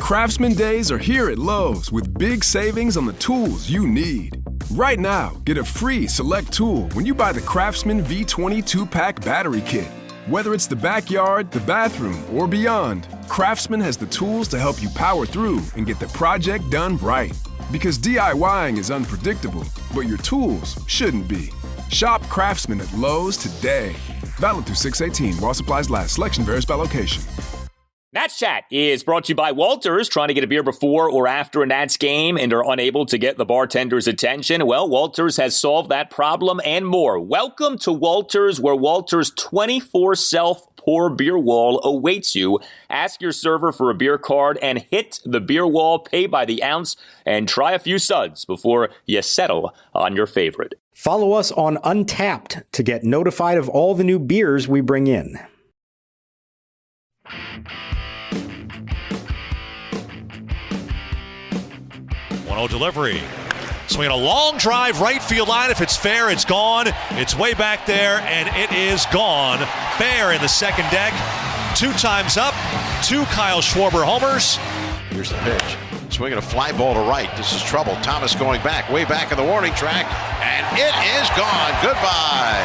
Craftsman Days are here at Lowe's with big savings on the tools you need. Right now, get a free select tool when you buy the Craftsman V20 2-pack battery kit. Whether it's the backyard, the bathroom, or beyond, Craftsman has the tools to help you power through and get the project done right. Because DIYing is unpredictable, but your tools shouldn't be. Shop Craftsman at Lowe's today. Valid through 6/18 while supplies last. Selection varies by location. Nats Chat is brought to you by Walters. Trying to get a beer before or after a Nats game and are unable to get the bartender's attention? Well, Walters has solved that problem and more. Welcome to Walters, where Walters' 24 self-pour beer wall awaits you. Ask your server for a beer card and hit the beer wall, pay by the ounce, and try a few suds before you settle on your favorite. Follow us on Untapped to get notified of all the new beers we bring in. 1-0 delivery. Swinging a long drive, right field line. If it's fair, it's gone. It's way back there, and it is gone. Fair in the second deck. 2 times up. 2 Kyle Schwarber homers. Here's the pitch. Swinging a fly ball to right. This is trouble. Thomas going back, way back in the warning track, and it is gone. Goodbye.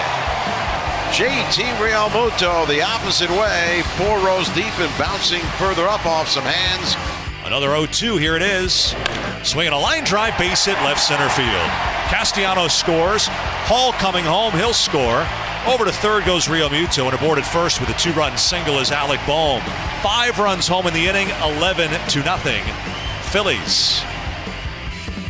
JT Realmuto the opposite way. 4 rows deep and bouncing further up off some hands. Another 0-2. Here it is. Swinging a line drive, base hit, left center field. Castellanos scores. Hall coming home. He'll score. Over to third goes Realmuto, and aboard at first with a 2-run single is Alec Bohm. 5 runs home in the inning, 11-0. Phillies.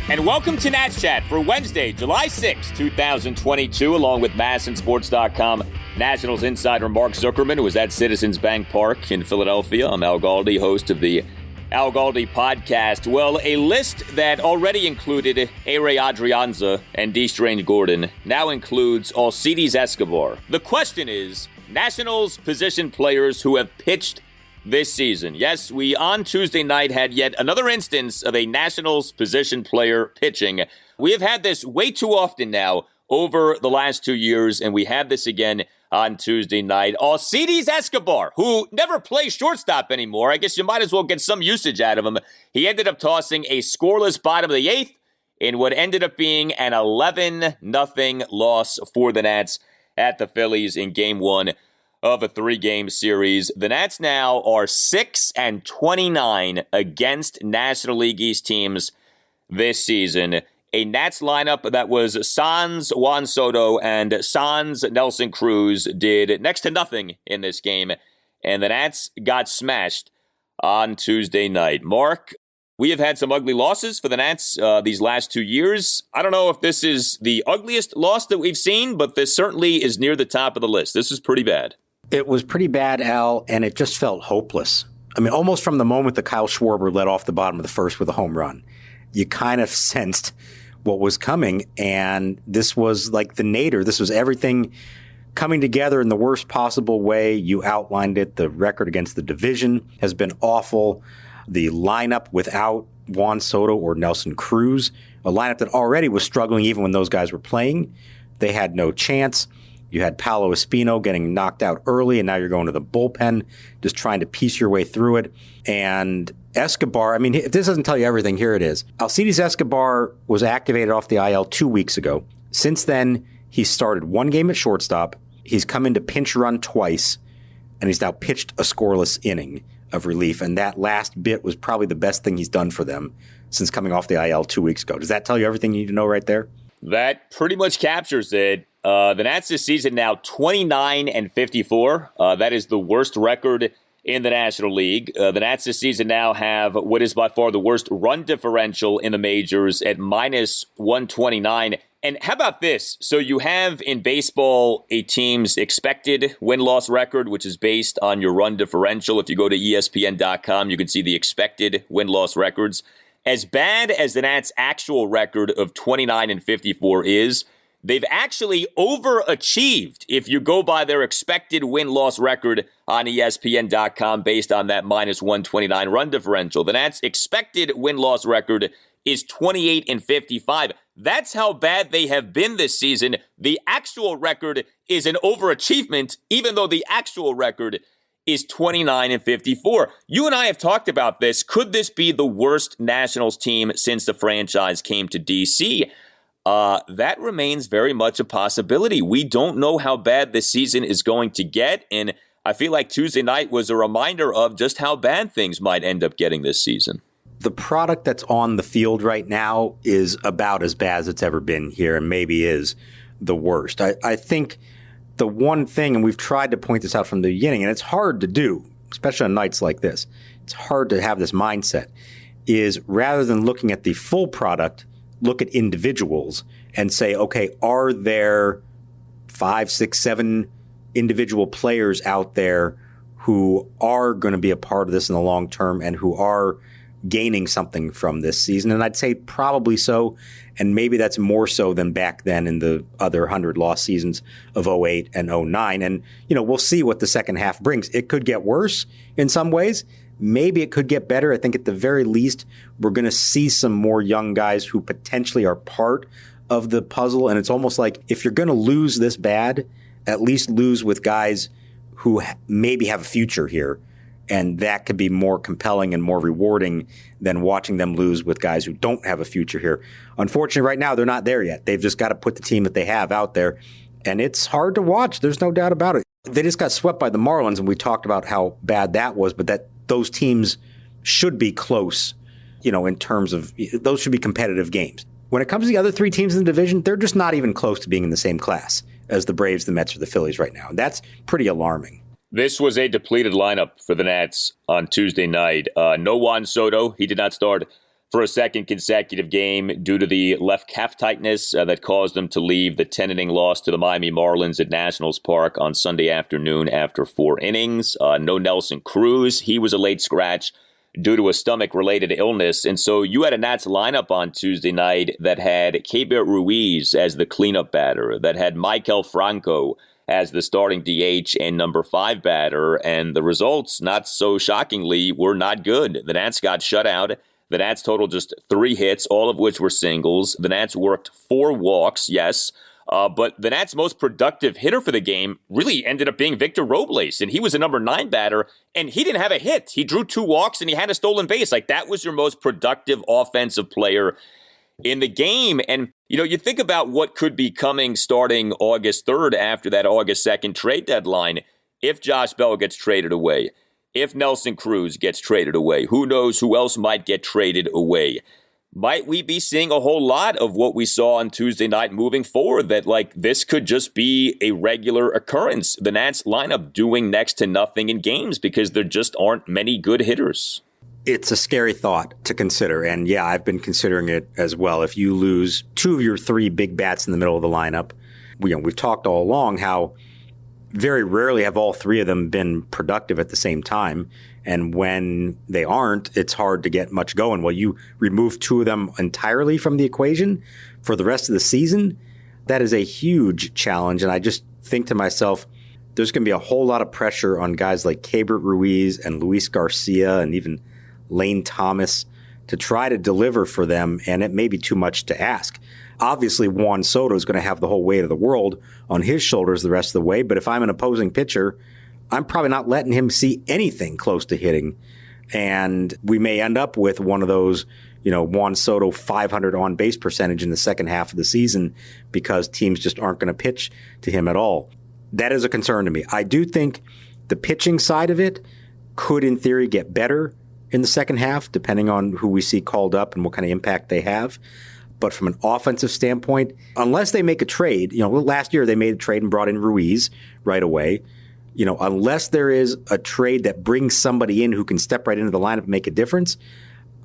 And welcome to Nats Chat for Wednesday, July 6, 2022, along with MASNsports.com Nationals insider Mark Zuckerman, who was at Citizens Bank Park in Philadelphia. I'm Al Galdi, host of the Al Galdi podcast. Well, a list that already included A-Ray Adrianza and D. Strange Gordon now includes Alcides Escobar. The question is, Nationals position players who have pitched this season. Yes, we on Tuesday night had yet another instance of a Nationals position player pitching. We have had this way too often now over the last 2 years, and we had this again on Tuesday night. Alcides Escobar, who never plays shortstop anymore. I guess you might as well get some usage out of him. He ended up tossing a scoreless bottom of the 8th in what ended up being an 11-0 loss for the Nats at the Phillies in Game 1 of a 3-game series. The Nats now are 6-29 against National League East teams this season. A Nats lineup that was Sans Juan Soto and Sans Nelson Cruz did next to nothing in this game, and the Nats got smashed on Tuesday night. Mark, we have had some ugly losses for the Nats these last 2 years. I don't know if this is the ugliest loss that we've seen, but this certainly is near the top of the list. This is pretty bad. It was pretty bad, Al, and it just felt hopeless. I mean, almost from the moment that Kyle Schwarber led off the bottom of the first with a home run, you kind of sensed what was coming, and this was like the nadir. This was everything coming together in the worst possible way. You outlined it. The record against the division has been awful. The lineup without Juan Soto or Nelson Cruz, a lineup that already was struggling even when those guys were playing, they had no chance. You had Paolo Espino getting knocked out early, and now you're going to the bullpen, just trying to piece your way through it. And Escobar, I mean, if this doesn't tell you everything, here it is. Alcides Escobar was activated off the IL 2 weeks ago. Since then, he's started 1 game at shortstop. He's come in to pinch run twice, and he's now pitched a scoreless inning of relief. And that last bit was probably the best thing he's done for them since coming off the IL 2 weeks ago. Does that tell you everything you need to know right there? That pretty much captures it. The Nats this season now 29-54. That is the worst record in the National League. The Nats this season now have what is by far the worst run differential in the majors at -129. And how about this? So you have in baseball a team's expected win-loss record, which is based on your run differential. If you go to ESPN.com, you can see the expected win-loss records. As bad as the Nats' actual record of 29-54 is, they've actually overachieved if you go by their expected win-loss record on ESPN.com based on that -129 run differential. The Nats' expected win-loss record is 28-55. That's how bad they have been this season. The actual record is an overachievement, even though the actual record is 29-54. You and I have talked about this. Could this be the worst Nationals team since the franchise came to D.C.? That remains very much a possibility. We don't know how bad this season is going to get, and I feel like Tuesday night was a reminder of just how bad things might end up getting this season. The product that's on the field right now is about as bad as it's ever been here, and maybe is the worst. I think the one thing, and we've tried to point this out from the beginning, and it's hard to do, especially on nights like this, it's hard to have this mindset, is rather than looking at the full product, look at individuals and say, okay, are there 5, 6, 7 individual players out there who are going to be a part of this in the long term and who are gaining something from this season? And I'd say probably so. And maybe that's more so than back then in the other 100 loss seasons of 08 and 09. And, we'll see what the second half brings. It could get worse in some ways. Maybe it could get better. I think at the very least, we're going to see some more young guys who potentially are part of the puzzle. And it's almost like if you're going to lose this bad, at least lose with guys who maybe have a future here. And that could be more compelling and more rewarding than watching them lose with guys who don't have a future here. Unfortunately, right now, they're not there yet. They've just got to put the team that they have out there. And it's hard to watch. There's no doubt about it. They just got swept by the Marlins, and we talked about how bad that was, but that those teams should be close, in terms of those should be competitive games. When it comes to the other 3 teams in the division, they're just not even close to being in the same class as the Braves, the Mets, or the Phillies right now. And that's pretty alarming. This was a depleted lineup for the Nats on Tuesday night. No Juan Soto. He did not start for a second consecutive game due to the left calf tightness that caused him to leave the 10-inning loss to the Miami Marlins at Nationals Park on Sunday afternoon after 4 innings. No Nelson Cruz. He was a late scratch due to a stomach-related illness. And so you had a Nats lineup on Tuesday night that had Keibert Ruiz as the cleanup batter, that had Maikel Franco as the starting DH and number 5 batter, and the results, not so shockingly, were not good. The Nats got shut out. The Nats totaled just 3 hits, all of which were singles. The Nats worked 4 walks, yes, but the Nats' most productive hitter for the game really ended up being Victor Robles, and he was a number 9 batter, and he didn't have a hit. He drew 2 walks, and he had a stolen base. Like, that was your most productive offensive player in the game. And, you think about what could be coming starting August 3rd after that August 2nd trade deadline. If Josh Bell gets traded away, if Nelson Cruz gets traded away, who knows who else might get traded away? Might we be seeing a whole lot of what we saw on Tuesday night moving forward, that this could just be a regular occurrence? The Nats lineup doing next to nothing in games because there just aren't many good hitters. It's a scary thought to consider. And yeah, I've been considering it as well. If you lose 2 of your 3 big bats in the middle of the lineup, we've talked all along how very rarely have all 3 of them been productive at the same time. And when they aren't, it's hard to get much going. Well, you remove 2 of them entirely from the equation for the rest of the season. That is a huge challenge. And I just think to myself, there's going to be a whole lot of pressure on guys like Keibert Ruiz and Luis Garcia and even Lane Thomas to try to deliver for them, and it may be too much to ask. Obviously, Juan Soto is going to have the whole weight of the world on his shoulders the rest of the way, but if I'm an opposing pitcher, I'm probably not letting him see anything close to hitting, and we may end up with one of those, Juan Soto 500 on-base percentage in the second half of the season because teams just aren't going to pitch to him at all. That is a concern to me. I do think the pitching side of it could, in theory, get better in the second half, depending on who we see called up and what kind of impact they have. But from an offensive standpoint, unless they make a trade, last year they made a trade and brought in Ruiz right away. Unless there is a trade that brings somebody in who can step right into the lineup and make a difference,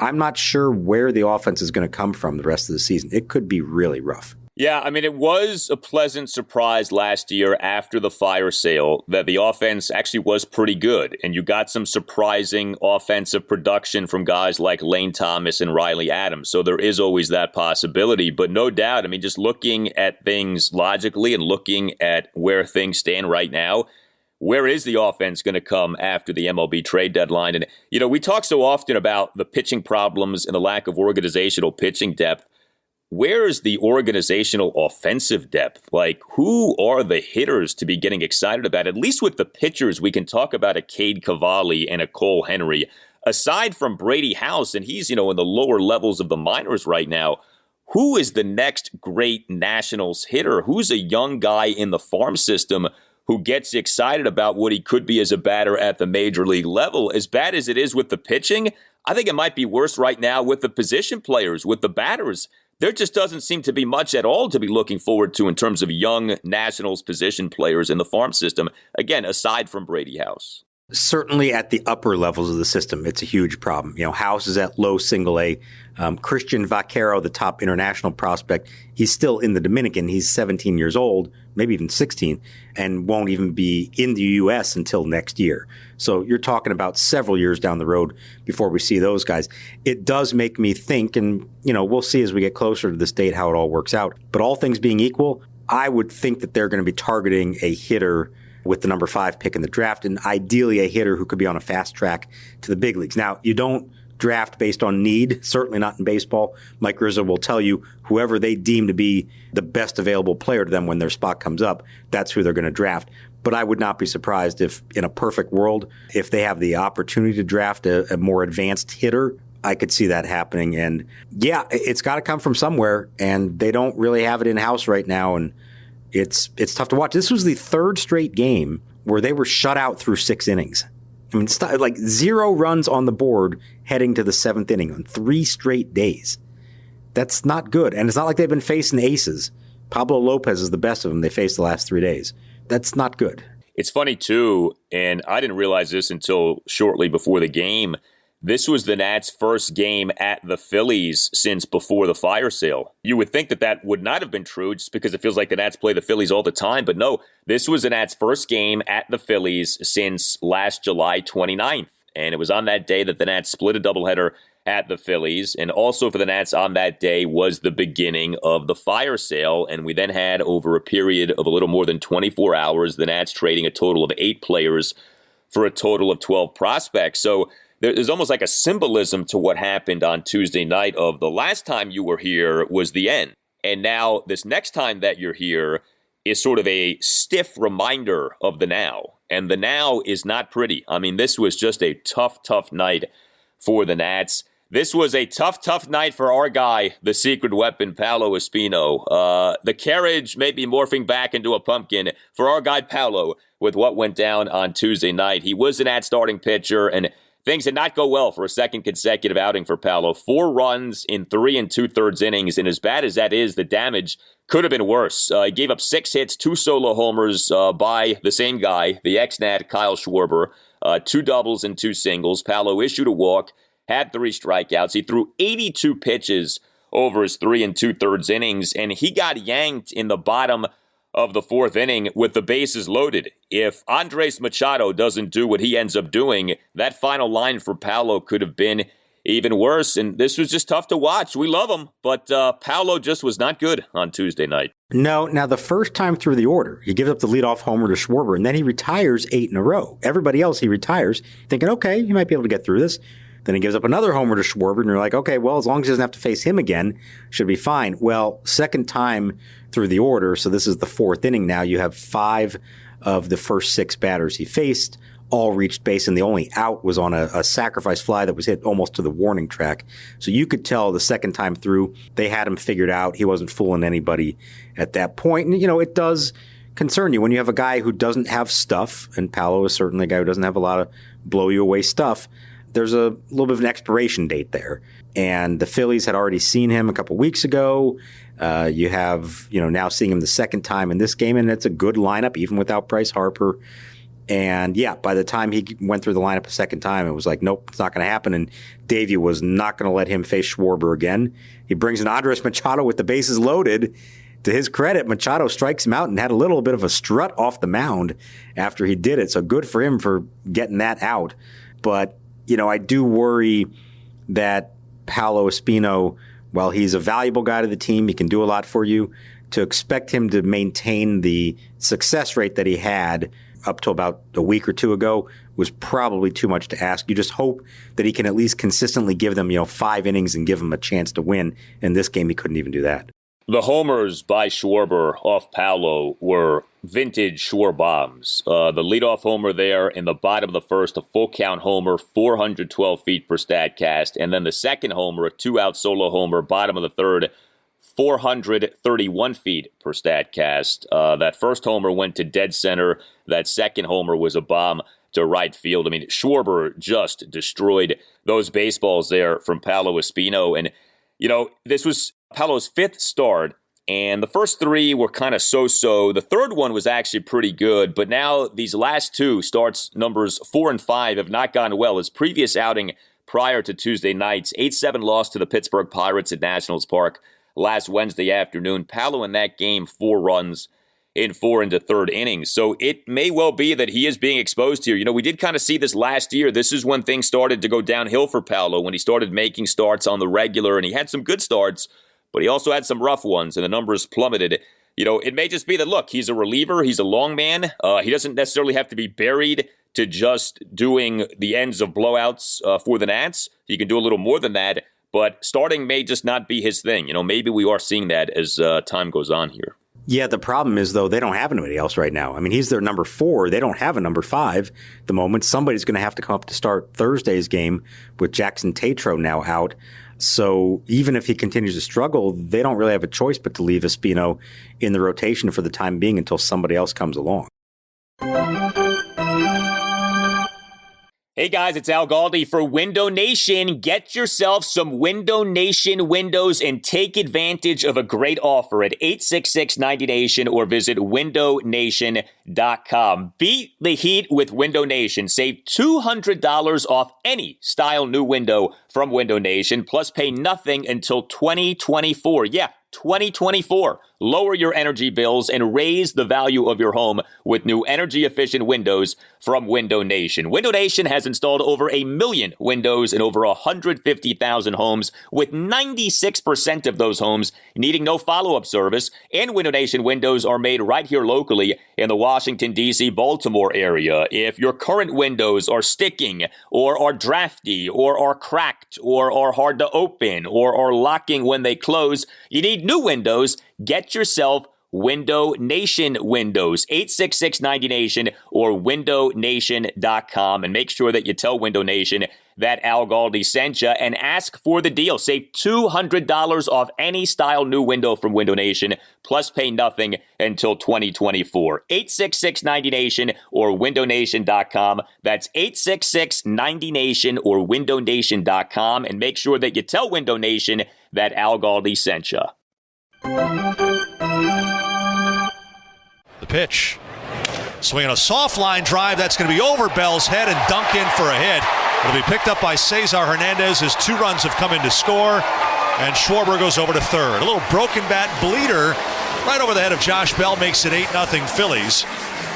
I'm not sure where the offense is going to come from the rest of the season. It could be really rough. Yeah, it was a pleasant surprise last year after the fire sale that the offense actually was pretty good. And you got some surprising offensive production from guys like Lane Thomas and Riley Adams. So there is always that possibility. But no doubt, just looking at things logically and looking at where things stand right now, where is the offense going to come after the MLB trade deadline? And, we talk so often about the pitching problems and the lack of organizational pitching depth. where is the organizational offensive depth? Like, who are the hitters to be getting excited about? At least with the pitchers, we can talk about a Cade Cavalli and a Cole Henry. Aside from Brady House, and he's, in the lower levels of the minors right now, who is the next great Nationals hitter? Who's a young guy in the farm system who gets excited about what he could be as a batter at the major league level? As bad as it is with the pitching, I think it might be worse right now with the position players, with the batters. There just doesn't seem to be much at all to be looking forward to in terms of young Nationals position players in the farm system, again, aside from Brady House. Certainly at the upper levels of the system, it's a huge problem. House is at low single A. Christian Vaquero, the top international prospect, he's still in the Dominican. He's 17 years old, maybe even 16, and won't even be in the U.S. until next year. So you're talking about several years down the road before we see those guys. It does make me think, and, we'll see as we get closer to this date how it all works out. But all things being equal, I would think that they're going to be targeting a hitter with the number 5 pick in the draft, and ideally a hitter who could be on a fast track to the big leagues. Now, you don't draft based on need, certainly not in baseball. Mike Rizzo will tell you whoever they deem to be the best available player to them when their spot comes up, that's who they're going to draft. But I would not be surprised if, in a perfect world, if they have the opportunity to draft a more advanced hitter, I could see that happening. And yeah, it's got to come from somewhere, and they don't really have it in-house right now, and it's tough to watch. This was the third straight game where they were shut out through 6 innings. I mean, it's like 0 runs on the board heading to the 7th inning on 3 straight days. That's not good. And it's not like they've been facing aces. Pablo Lopez is the best of them they faced the last 3 days. That's not good. It's funny, too, and I didn't realize this until shortly before the game. This was the Nats' first game at the Phillies since before the fire sale. You would think that would not have been true just because it feels like the Nats play the Phillies all the time. But no, this was the Nats' first game at the Phillies since last July 29th. And it was on that day that the Nats split a doubleheader at the Phillies. And also for the Nats on that day was the beginning of the fire sale. And we then had, over a period of a little more than 24 hours, the Nats trading a total of 8 players for a total of 12 prospects. So there's almost like a symbolism to what happened on Tuesday night of the last time you were here was the end. And now this next time that you're here is sort of a stiff reminder of the now. And the now is not pretty. I mean, this was just a tough night for the Nats. This was a tough night for our guy, the secret weapon, Paolo Espino. The carriage may be morphing back into a pumpkin for our guy Paolo with what went down on Tuesday night. He was the Nats starting pitcher, and things did not go well for a second consecutive outing for Paolo. 4 runs in 3 2/3 innings, and as bad as that is, the damage could have been worse. He gave up 6 hits, 2 solo homers by the same guy, the ex-Nat Kyle Schwarber, 2 doubles and 2 singles. Paolo issued a walk, had 3 strikeouts. He threw 82 pitches over his 3 2/3 innings, and he got yanked in the bottom of the 4th inning with the bases loaded. If Andres Machado doesn't do what he ends up doing, that final line for Paolo could have been even worse. And this was just tough to watch. We love him, but Paolo just was not good on Tuesday night. No, now the first time through the order, he gives up the leadoff homer to Schwarber, and then he retires 8 in a row. Everybody else he retires, thinking, okay, he might be able to get through this. Then he gives up another homer to Schwarber, and you're like, okay, well, as long as he doesn't have to face him again, should be fine. Well, second time through the order, so this is the 4th inning now, you have 5 of the first 6 batters he faced, all reached base, and the only out was on a sacrifice fly that was hit almost to the warning track. So you could tell the second time through, they had him figured out. He wasn't fooling anybody at that point. And, it does concern you when you have a guy who doesn't have stuff, and Paolo is certainly a guy who doesn't have a lot of blow-you-away stuff. There's a little bit of an expiration date there. And the Phillies had already seen him a couple weeks ago. You have, now seeing him the second time in this game, and it's a good lineup, even without Bryce Harper. And yeah, by the time he went through the lineup a second time, it was like, nope, it's not going to happen. And Davey was not going to let him face Schwarber again. He brings in Andres Machado with the bases loaded. To his credit, Machado strikes him out and had a little bit of a strut off the mound after he did it. So good for him for getting that out. But, I do worry that Paolo Espino, while he's a valuable guy to the team, he can do a lot for you, to expect him to maintain the success rate that he had up to about a week or 2 ago was probably too much to ask. You just hope that he can at least consistently give them, 5 innings and give them a chance to win. In this game, he couldn't even do that. The homers by Schwarber off Paolo were vintage Schwar bombs. The leadoff homer there in the bottom of the first, a full count homer, 412 feet per Statcast. And then the second homer, a 2-out solo homer, bottom of the third, 431 feet per Statcast. That first homer went to dead center. That second homer was a bomb to right field. I mean, Schwarber just destroyed those baseballs there from Paolo Espino. And, this was Paolo's 5th start, and the first 3 were kind of so-so. The third one was actually pretty good, but now these last 2 starts, numbers 4 and 5, have not gone well. His previous outing prior to Tuesday night's 8-7 loss to the Pittsburgh Pirates at Nationals Park last Wednesday afternoon. Paolo in that game, 4 runs in 4 into third innings. So it may well be that he is being exposed here. We did kind of see this last year. This is when things started to go downhill for Paolo, when he started making starts on the regular, and he had some good starts, but he also had some rough ones, and the numbers plummeted. It may just be that, look, he's a reliever, he's a long man. He doesn't necessarily have to be buried to just doing the ends of blowouts for the Nats. He can do a little more than that, but starting may just not be his thing. Maybe we are seeing that as time goes on here. Yeah, the problem is, though, they don't have anybody else right now. I mean, he's their number 4. They don't have a number 5 at the moment. Somebody's going to have to come up to start Thursday's game with Jackson Tatro now out. So even if he continues to struggle, they don't really have a choice but to leave Espino in the rotation for the time being until somebody else comes along. Hey guys, it's Al Galdi for Window Nation. Get yourself some Window Nation windows and take advantage of a great offer at 866-90Nation or visit windownation.com. Beat the heat with Window Nation. Save $200 off any style new window from Window Nation, plus pay nothing until 2024. Yeah, 2024. Lower your energy bills and raise the value of your home with new energy-efficient windows from Window Nation. Window Nation has installed over 1 million windows in over 150,000 homes, with 96% of those homes needing no follow-up service. And Window Nation windows are made right here locally in the Washington, D.C., Baltimore area. If your current windows are sticking or are drafty or are cracked or are hard to open or are locking when they close, you need new windows. Get yourself Window Nation windows, 866-90Nation or windownation.com, and make sure that you tell Window Nation that Al Galdi sent you and ask for the deal. Save $200 off any style new window from Window Nation, plus pay nothing until 2024. 866-90Nation or windownation.com. That's 866-90Nation or windownation.com, and make sure that you tell Window Nation that Al Galdi sent you. The pitch. Swinging a soft line drive. That's going to be over Bell's head and dunk in for a hit. It'll be picked up by Cesar Hernandez as 2 runs have come in to score. And Schwarber goes over to third. A little broken bat bleeder right over the head of Josh Bell makes it 8-0 Phillies.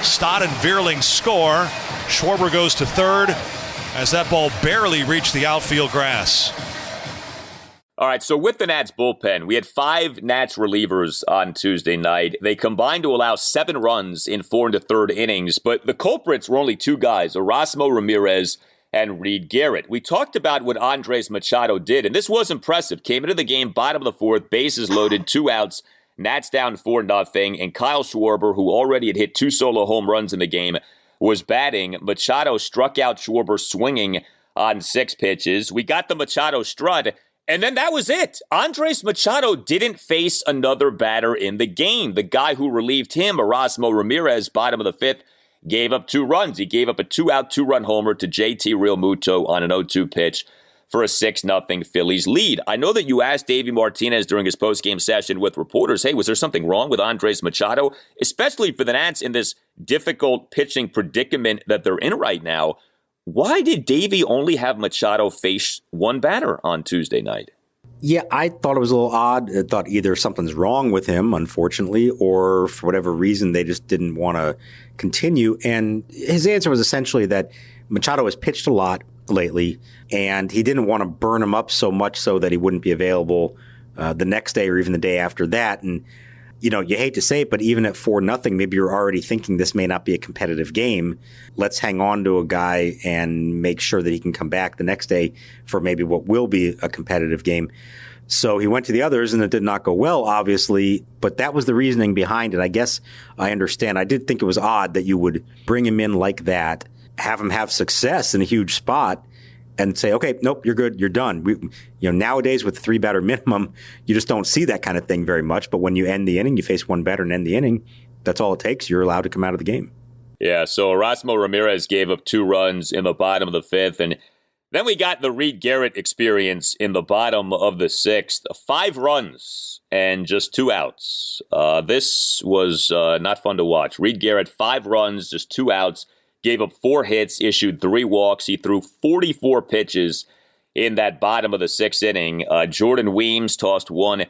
Stott and Vierling score. Schwarber goes to third as that ball barely reached the outfield grass. All right, so with the Nats bullpen, we had 5 Nats relievers on Tuesday night. They combined to allow 7 runs in 4 into third innings, but the culprits were only 2 guys, Erasmo Ramirez and Reed Garrett. We talked about what Andres Machado did, and this was impressive. Came into the game, bottom of the 4th, bases loaded, 2 outs, Nats down 4-0, and Kyle Schwarber, who already had hit 2 solo home runs in the game, was batting. Machado struck out Schwarber swinging on 6 pitches. We got the Machado strut, and then that was it. Andres Machado didn't face another batter in the game. The guy who relieved him, Erasmo Ramirez, bottom of the 5th, gave up 2 runs. He gave up a 2-out, 2-run homer to JT Realmuto on an 0-2 pitch for a 6-0 Phillies lead. I know that you asked Davey Martinez during his postgame session with reporters, hey, was there something wrong with Andres Machado? Especially for the Nats in this difficult pitching predicament that they're in right now. Why did Davey only have Machado face 1 batter on Tuesday night? Yeah, I thought it was a little odd. I thought either something's wrong with him, unfortunately, or for whatever reason, they just didn't want to continue. And his answer was essentially that Machado has pitched a lot lately, and he didn't want to burn him up so much so that he wouldn't be available the next day or even the day after that. And you hate to say it, but even at 4-0, maybe you're already thinking this may not be a competitive game. Let's hang on to a guy and make sure that he can come back the next day for maybe what will be a competitive game. So he went to the others, and it did not go well, obviously, but that was the reasoning behind it. I guess I understand. I did think it was odd that you would bring him in like that, have him have success in a huge spot, and say, okay, nope, you're good, you're done. Nowadays with the 3-batter minimum, you just don't see that kind of thing very much. But when you end the inning, you face one batter and end the inning, that's all it takes. You're allowed to come out of the game. Yeah, so Erasmo Ramirez gave up 2 runs in the bottom of the 5th, and then we got the Reed Garrett experience in the bottom of the 6th. 5 runs and just 2 outs. This was not fun to watch. Reed Garrett, 5 runs, just 2 outs, gave up 4 hits, issued 3 walks. He threw 44 pitches in that bottom of the 6th inning. Jordan Weems tossed 1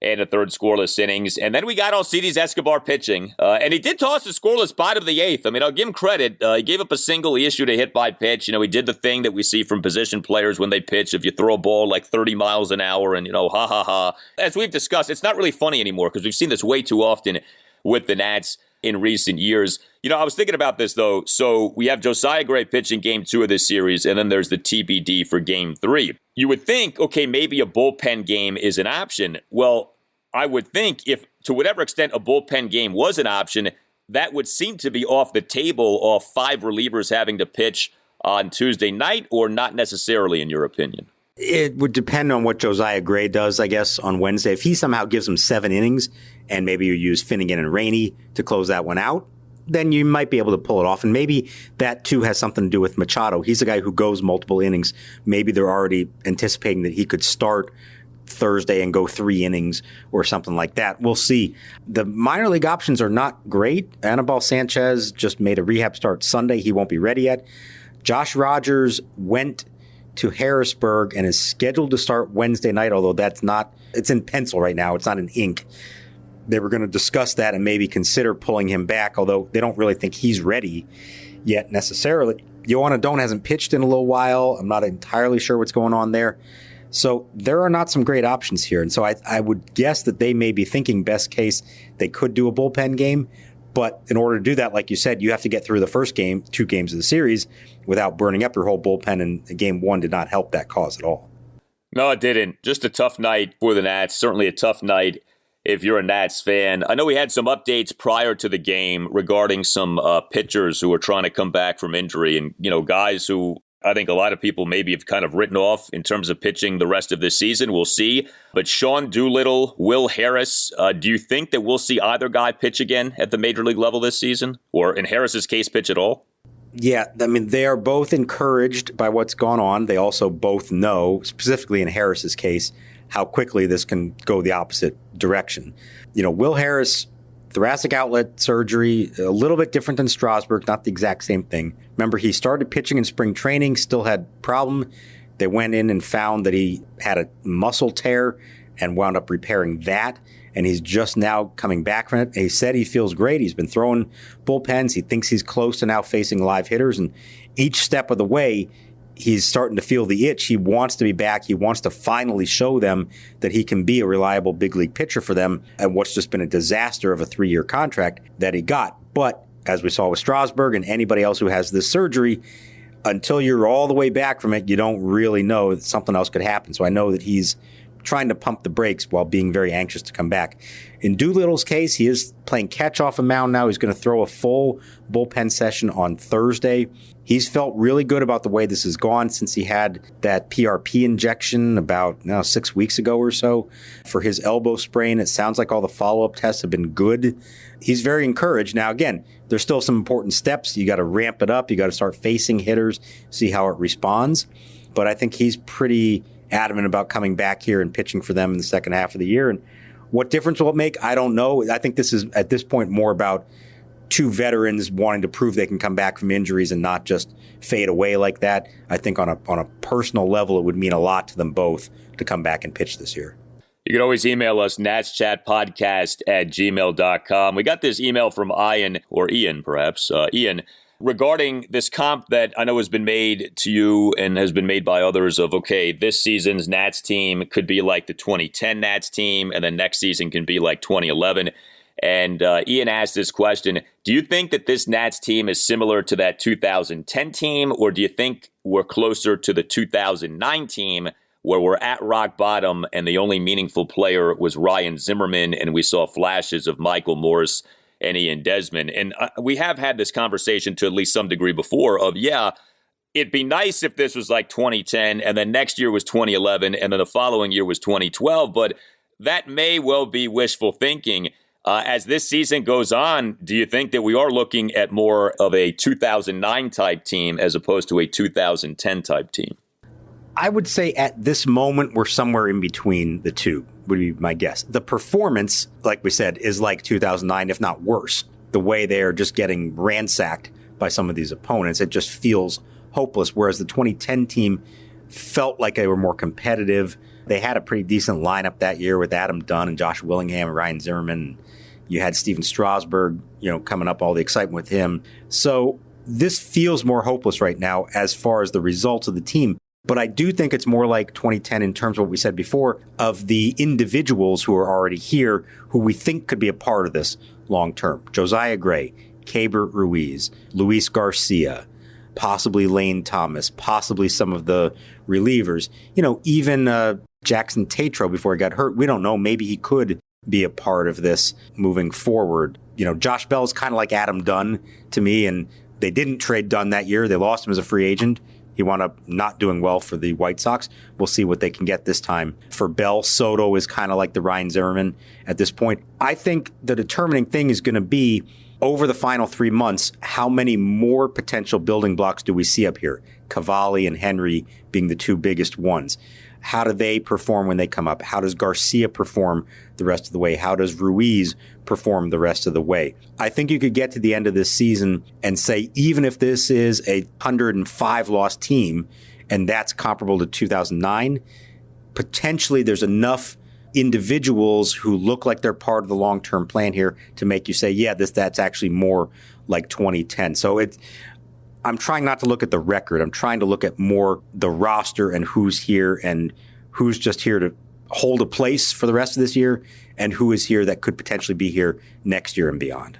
and a 3rd scoreless innings. And then we got Alcides Escobar pitching. And he did toss a scoreless bottom of the 8th. I mean, I'll give him credit. He gave up a single. He issued a hit by pitch. He did the thing that we see from position players when they pitch. If you throw a ball like 30 miles an hour and, ha, ha, ha. As we've discussed, it's not really funny anymore because we've seen this way too often with the Nats in recent years. I was thinking about this, though. So we have Josiah Gray pitching Game 2 of this series, and then there's the TBD for Game 3. You would think, okay, maybe a bullpen game is an option. Well, I would think if, to whatever extent, a bullpen game was an option, that would seem to be off the table of 5 relievers having to pitch on Tuesday night, or not necessarily, in your opinion? It would depend on what Josiah Gray does, I guess, on Wednesday. If he somehow gives them 7 innings, and maybe you use Finnegan and Rainey to close that one out, then you might be able to pull it off. And maybe that, too, has something to do with Machado. He's a guy who goes multiple innings. Maybe they're already anticipating that he could start Thursday and go 3 innings or something like that. We'll see. The minor league options are not great. Anibal Sanchez just made a rehab start Sunday. He won't be ready yet. Josh Rogers went to Harrisburg and is scheduled to start Wednesday night, although it's in pencil right now. It's not in ink. They were going to discuss that and maybe consider pulling him back, although they don't really think he's ready yet necessarily. Yohan Adon hasn't pitched in a little while. I'm not entirely sure what's going on there. So there are not some great options here. And so I would guess that they may be thinking best case they could do a bullpen game. But in order to do that, like you said, you have to get through the first 2 games of the series without burning up your whole bullpen. And Game 1 did not help that cause at all. No, it didn't. Just a tough night for the Nats. Certainly a tough night if you're a Nats fan. I know we had some updates prior to the game regarding some pitchers who were trying to come back from injury, and, guys who I think a lot of people maybe have kind of written off in terms of pitching the rest of this season. We'll see. But Sean Doolittle, Will Harris, do you think that we'll see either guy pitch again at the major league level this season? Or in Harris's case, pitch at all? Yeah, I mean, they are both encouraged by what's gone on. They also both know, specifically in Harris's case, how quickly this can go the opposite direction. Will Harris, thoracic outlet surgery, a little bit different than Strasburg, not the exact same thing. Remember, he started pitching in spring training, still had problem. They went in and found that he had a muscle tear and wound up repairing that. And he's just now coming back from it. He said he feels great. He's been throwing bullpens. He thinks he's close to now facing live hitters. And each step of the way, he's starting to feel the itch. He wants to be back. He wants to finally show them that he can be a reliable big league pitcher for them, and what's just been a disaster of a 3-year contract that he got. But as we saw with Strasburg and anybody else who has this surgery, until you're all the way back from it, you don't really know that something else could happen. So I know that he's trying to pump the brakes while being very anxious to come back. In Doolittle's case, he is playing catch off a mound now. He's going to throw a full bullpen session on Thursday. He's felt really good about the way this has gone since he had that PRP injection about 6 weeks ago or so for his elbow sprain. It sounds like all the follow-up tests have been good. He's very encouraged. Now, again, there's still some important steps. You got to ramp it up. You got to start facing hitters, see how it responds. But I think he's pretty adamant about coming back here and pitching for them in the second half of the year. And what difference will it make? I don't know. I think this is, at this point, more about 2 veterans wanting to prove they can come back from injuries and not just fade away like that. I think on a personal level, it would mean a lot to them both to come back and pitch this year. You can always email us, natschatpodcast@gmail.com. We got this email from Ian, perhaps, Ian, regarding this comp that I know has been made to you and has been made by others of, okay, this season's Nats team could be like the 2010 Nats team, and then next season can be like 2011. And Ian asked this question: do you think that this Nats team is similar to that 2010 team, or do you think we're closer to the 2009 team where we're at rock bottom and the only meaningful player was Ryan Zimmerman and we saw flashes of Michael Morse and Ian Desmond? And we have had this conversation to at least some degree before of, it'd be nice if this was like 2010 and then next year was 2011 and then the following year was 2012, but that may well be wishful thinking. As this season goes on, do you think that we are looking at more of a 2009 type team as opposed to a 2010 type team? I would say at this moment, we're somewhere in between the two, would be my guess. The performance, like we said, is like 2009, if not worse. The way they are just getting ransacked by some of these opponents, it just feels hopeless. Whereas the 2010 team felt like they were more competitive. They had a pretty decent lineup that year with Adam Dunn and Josh Willingham and Ryan Zimmerman. You had Steven Strasburg, coming up, all the excitement with him. So this feels more hopeless right now as far as the results of the team. But I do think it's more like 2010 in terms of what we said before of the individuals who are already here who we think could be a part of this long term. Josiah Gray, Keibert Ruiz, Luis Garcia, possibly Lane Thomas, possibly some of the relievers. Even Jackson Tatro before he got hurt. We don't know. Maybe he could be a part of this moving forward. Josh Bell's kind of like Adam Dunn to me, and they didn't trade Dunn that year. They lost him as a free agent. He wound up not doing well for the White Sox. We'll see what they can get this time. For Bell, Soto is kind of like the Ryan Zimmerman at this point. I think the determining thing is going to be over the final 3 months, how many more potential building blocks do we see up here? Cavalli and Henry being the two biggest ones. How do they perform when they come up? How does Garcia perform the rest of the way? How does Ruiz perform the rest of the way? I think you could get to the end of this season and say, even if this is a 105-loss team, and that's comparable to 2009, potentially there's enough individuals who look like they're part of the long-term plan here to make you say, that's actually more like 2010. So I'm trying not to look at the record. I'm trying to look at more the roster and who's here and who's just here to hold a place for the rest of this year and who is here that could potentially be here next year and beyond.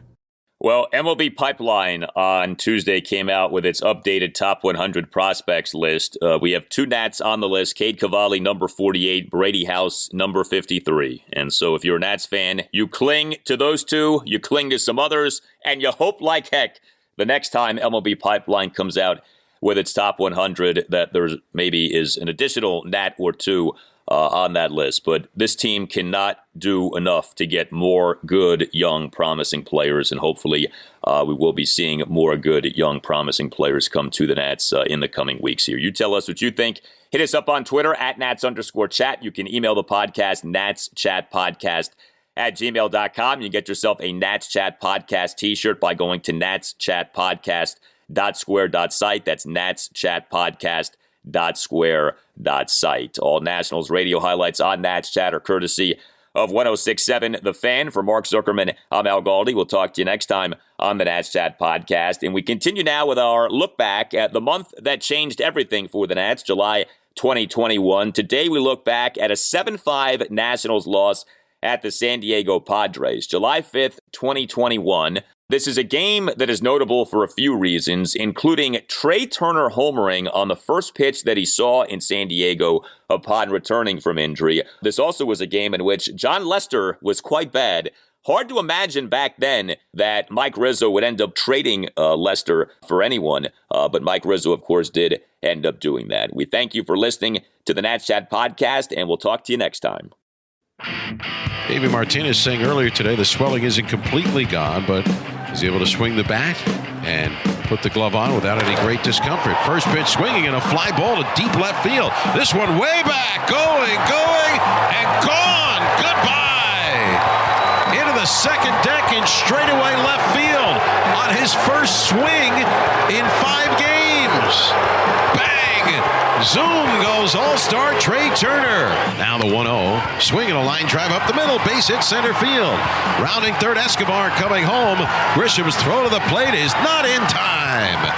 Well, MLB Pipeline on Tuesday came out with its updated top 100 prospects list. We have two Nats on the list: Cade Cavalli, number 48, Brady House, number 53. And so if you're a Nats fan, you cling to those two, you cling to some others, and you hope like heck the next time MLB Pipeline comes out with its top 100 that there maybe is an additional Nat or two on that list. But this team cannot do enough to get more good, young, promising players. And hopefully we will be seeing more good, young, promising players come to the Nats in the coming weeks here. You tell us what you think. Hit us up on Twitter at Nats_chat. You can email the podcast, natschatpodcast@gmail.com. You can get yourself a Nats Chat Podcast t-shirt by going to natschatpodcast.square.site. That's natschatpodcast.square.site. All Nationals radio highlights on Nats Chat are courtesy of 106.7 The Fan. For Mark Zuckerman, I'm Al Galdi. We'll talk to you next time on the Nats Chat Podcast. And we continue now with our look back at the month that changed everything for the Nats, July 2021. Today we look back at a 7-5 Nationals loss at the San Diego Padres, July 5th, 2021. This is a game that is notable for a few reasons, including Trey Turner homering on the first pitch that he saw in San Diego upon returning from injury. This also was a game in which John Lester was quite bad. Hard to imagine back then that Mike Rizzo would end up trading Lester for anyone, but Mike Rizzo, of course, did end up doing that. We thank you for listening to the Nats Chat Podcast, and we'll talk to you next time. Davey Martinez saying earlier today the swelling isn't completely gone, but he's able to swing the bat and put the glove on without any great discomfort. First pitch swinging and a fly ball to deep left field. This one way back, going, and gone. Goodbye. Into the second deck and straightaway left field on his first swing in 5 games. Bang! Zoom goes all-star Trey Turner. Now the 1-0. Swinging a line drive up the middle. Base hit center field. Rounding third, Escobar coming home. Grisham's throw to the plate is not in time.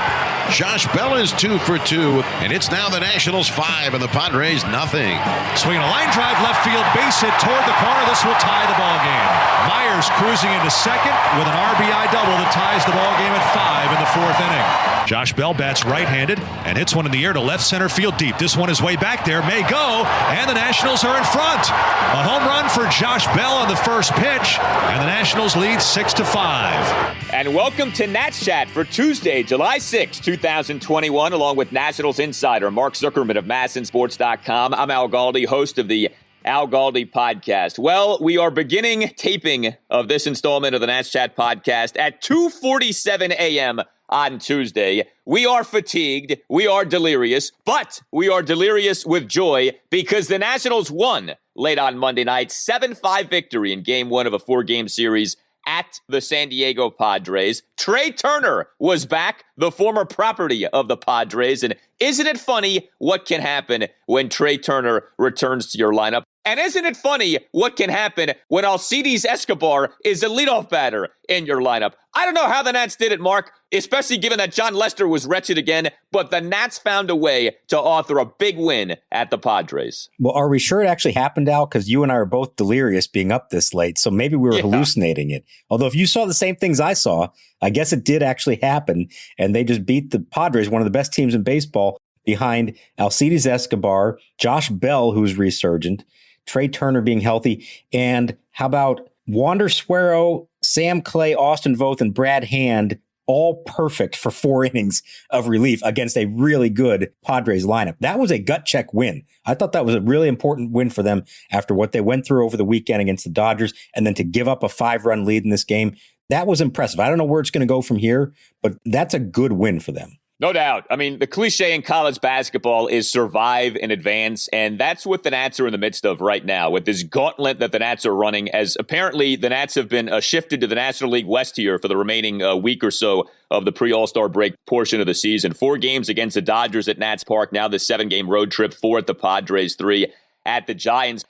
Josh Bell is 2 for 2, and it's now the Nationals 5 and the Padres nothing. Swinging a line drive left field, base hit toward the corner. This will tie the ball game. Myers cruising into second with an RBI double that ties the ball game at 5 in the 4th inning. Josh Bell bats right-handed and hits one in the air to left center field deep. This one is way back there, may go, and the Nationals are in front. A home run for Josh Bell on the first pitch, and the Nationals lead 6-5. And welcome to Nats Chat for Tuesday, July 6, 2021, along with Nationals insider Mark Zuckerman of MASNsports.com. I'm Al Galdi, host of the Al Galdi podcast. Well, we are beginning taping of this installment of the Nats Chat podcast at 2:47 a.m. on Tuesday. We are fatigued, we are delirious, but we are delirious with joy because the Nationals won late on Monday night, 7-5 victory in Game 1 of a 4-game series at the San Diego Padres. Trey Turner was back, the former property of the Padres. And isn't it funny what can happen when Trey Turner returns to your lineup? And isn't it funny what can happen when Alcides Escobar is a leadoff batter in your lineup? I don't know how the Nats did it, Mark, especially given that John Lester was wretched again, but the Nats found a way to author a big win at the Padres. Well, are we sure it actually happened, Al? Because you and I are both delirious being up this late, so maybe we were hallucinating it. Although if you saw the same things I saw, I guess it did actually happen, and they just beat the Padres, one of the best teams in baseball, behind Alcides Escobar, Josh Bell, who's resurgent, Trey Turner being healthy, and how about Wander Suero, Sam Clay, Austin Voth, and Brad Hand, all perfect for 4 innings of relief against a really good Padres lineup. That was a gut check win. I thought that was a really important win for them after what they went through over the weekend against the Dodgers, and then to give up a 5-run lead in this game. That was impressive. I don't know where it's going to go from here, but that's a good win for them. No doubt. I mean, the cliche in college basketball is survive and advance, and that's what the Nats are in the midst of right now with this gauntlet that the Nats are running, as apparently the Nats have been shifted to the National League West here for the remaining week or so of the pre-All-Star break portion of the season. 4 games against the Dodgers at Nats Park, now the 7-game road trip, 4 at the Padres, 3 at the Giants.